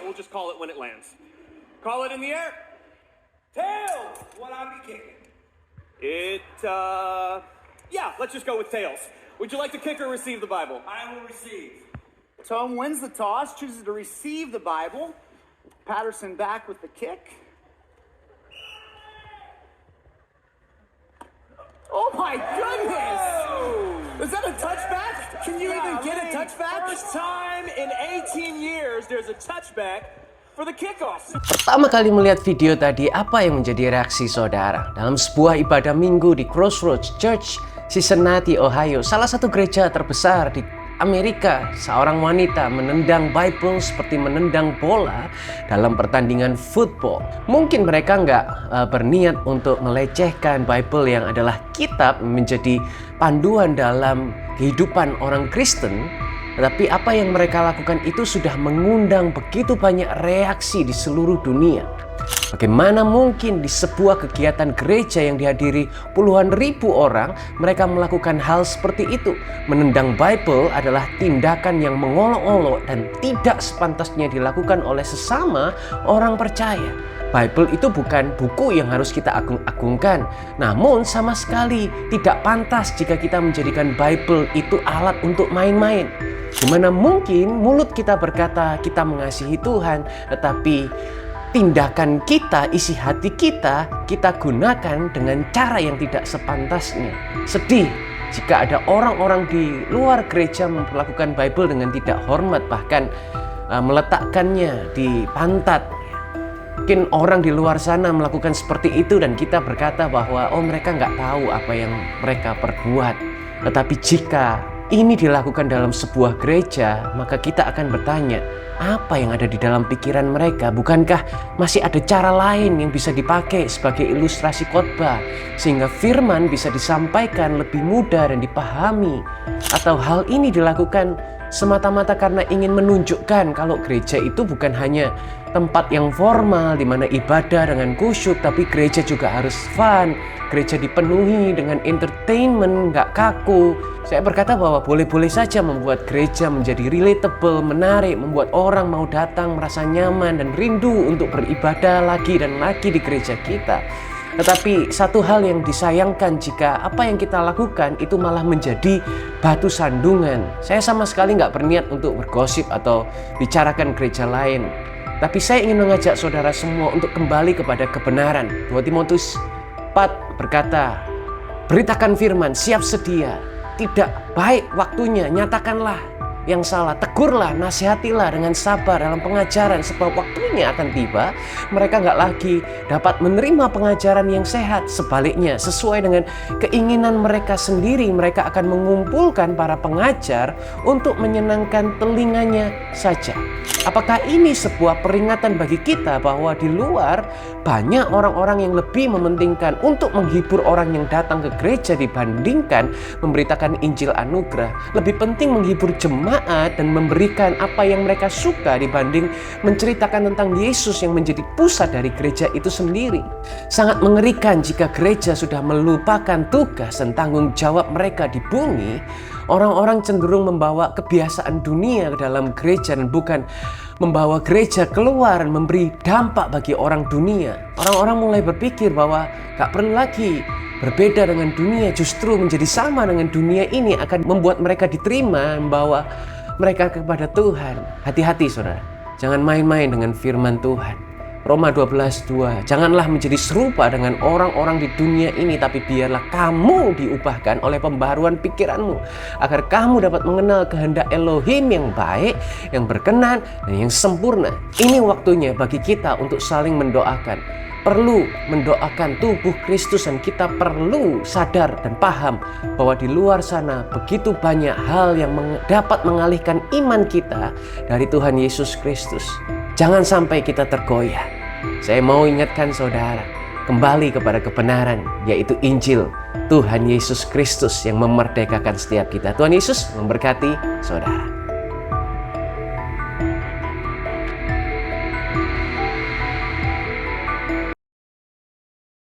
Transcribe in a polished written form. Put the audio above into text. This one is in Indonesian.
We'll just call it when it lands. Call it in the air. Tails! What I'll be kicking. Yeah, let's just go with tails. Would you like to kick or receive the Bible? I will receive. Tom wins the toss, chooses to receive the Bible. Patterson back with the kick. Oh my goodness! Is that a touchback? Can you even get a touchback? First time in 18 years there's a touchback for the kickoff. Pertama kali melihat video tadi, apa yang menjadi reaksi saudara? Dalam sebuah ibadah minggu di Crossroads Church, Cincinnati, Ohio, salah satu gereja terbesar di Amerika, seorang wanita menendang Bible seperti menendang bola dalam pertandingan football. Mungkin mereka nggak berniat untuk melecehkan Bible yang adalah kitab menjadi panduan dalam kehidupan orang Kristen. Tetapi apa yang mereka lakukan itu sudah mengundang begitu banyak reaksi di seluruh dunia. Bagaimana mungkin di sebuah kegiatan gereja yang dihadiri puluhan ribu orang, mereka melakukan hal seperti itu? Menendang Bible adalah tindakan yang mengolok-olok dan tidak sepantasnya dilakukan oleh sesama orang percaya. Bible itu bukan buku yang harus kita agung-agungkan. Namun sama sekali tidak pantas jika kita menjadikan Bible itu alat untuk main-main. Gimana mungkin mulut kita berkata kita mengasihi Tuhan, tetapi tindakan kita, isi hati kita gunakan dengan cara yang tidak sepantasnya. Sedih jika ada orang-orang di luar gereja memperlakukan Bible dengan tidak hormat, bahkan meletakkannya di pantat. Mungkin orang di luar sana melakukan seperti itu dan kita berkata bahwa mereka nggak tahu apa yang mereka perbuat. Tetapi jika ini dilakukan dalam sebuah gereja, maka kita akan bertanya, apa yang ada di dalam pikiran mereka? Bukankah masih ada cara lain yang bisa dipakai sebagai ilustrasi khotbah sehingga firman bisa disampaikan lebih mudah dan dipahami? Atau hal ini dilakukan semata-mata karena ingin menunjukkan kalau gereja itu bukan hanya tempat yang formal di mana ibadah dengan khusyuk, tapi gereja juga harus fun. Gereja dipenuhi dengan entertainment, nggak kaku. Saya berkata bahwa boleh-boleh saja membuat gereja menjadi relatable, menarik, membuat orang mau datang, merasa nyaman dan rindu untuk beribadah lagi dan lagi di gereja kita. Tetapi satu hal yang disayangkan jika apa yang kita lakukan itu malah menjadi batu sandungan. Saya sama sekali nggak berniat untuk bergosip atau bicarakan gereja lain. Tapi saya ingin mengajak saudara semua untuk kembali kepada kebenaran. 2 Timotius 4 berkata, beritakan firman, siap sedia. Tidak baik waktunya, nyatakanlah yang salah, tegurlah, nasihatilah dengan sabar dalam pengajaran, sebab waktunya akan tiba mereka nggak lagi dapat menerima pengajaran yang sehat. Sebaliknya, sesuai dengan keinginan mereka sendiri, mereka akan mengumpulkan para pengajar untuk menyenangkan telinganya saja. Apakah ini sebuah peringatan bagi kita bahwa di luar banyak orang-orang yang lebih mementingkan untuk menghibur orang yang datang ke gereja dibandingkan memberitakan Injil anugerah? Lebih penting menghibur jemaat dan memberikan apa yang mereka suka dibanding menceritakan tentang Yesus yang menjadi pusat dari gereja itu sendiri. Sangat mengerikan jika gereja sudah melupakan tugas dan tanggung jawab mereka di bumi. Orang-orang cenderung membawa kebiasaan dunia ke dalam gereja dan bukan membawa gereja keluar dan memberi dampak bagi orang dunia. Orang-orang mulai berpikir bahwa gak perlu lagi berbeda dengan dunia, justru menjadi sama dengan dunia ini akan membuat mereka diterima, membawa mereka kepada Tuhan. Hati-hati saudara, jangan main-main dengan firman Tuhan. Roma 12:2, janganlah menjadi serupa dengan orang-orang di dunia ini, tapi biarlah kamu diubahkan oleh pembaharuan pikiranmu, agar kamu dapat mengenal kehendak Elohim yang baik, yang berkenan, dan yang sempurna. Ini waktunya bagi kita untuk saling mendoakan. Perlu mendoakan tubuh Kristus dan kita perlu sadar dan paham bahwa di luar sana begitu banyak hal yang dapat mengalihkan iman kita dari Tuhan Yesus Kristus. Jangan sampai kita tergoyah. Saya mau ingatkan saudara, kembali kepada kebenaran, yaitu Injil Tuhan Yesus Kristus yang memerdekakan setiap kita. Tuhan Yesus memberkati saudara.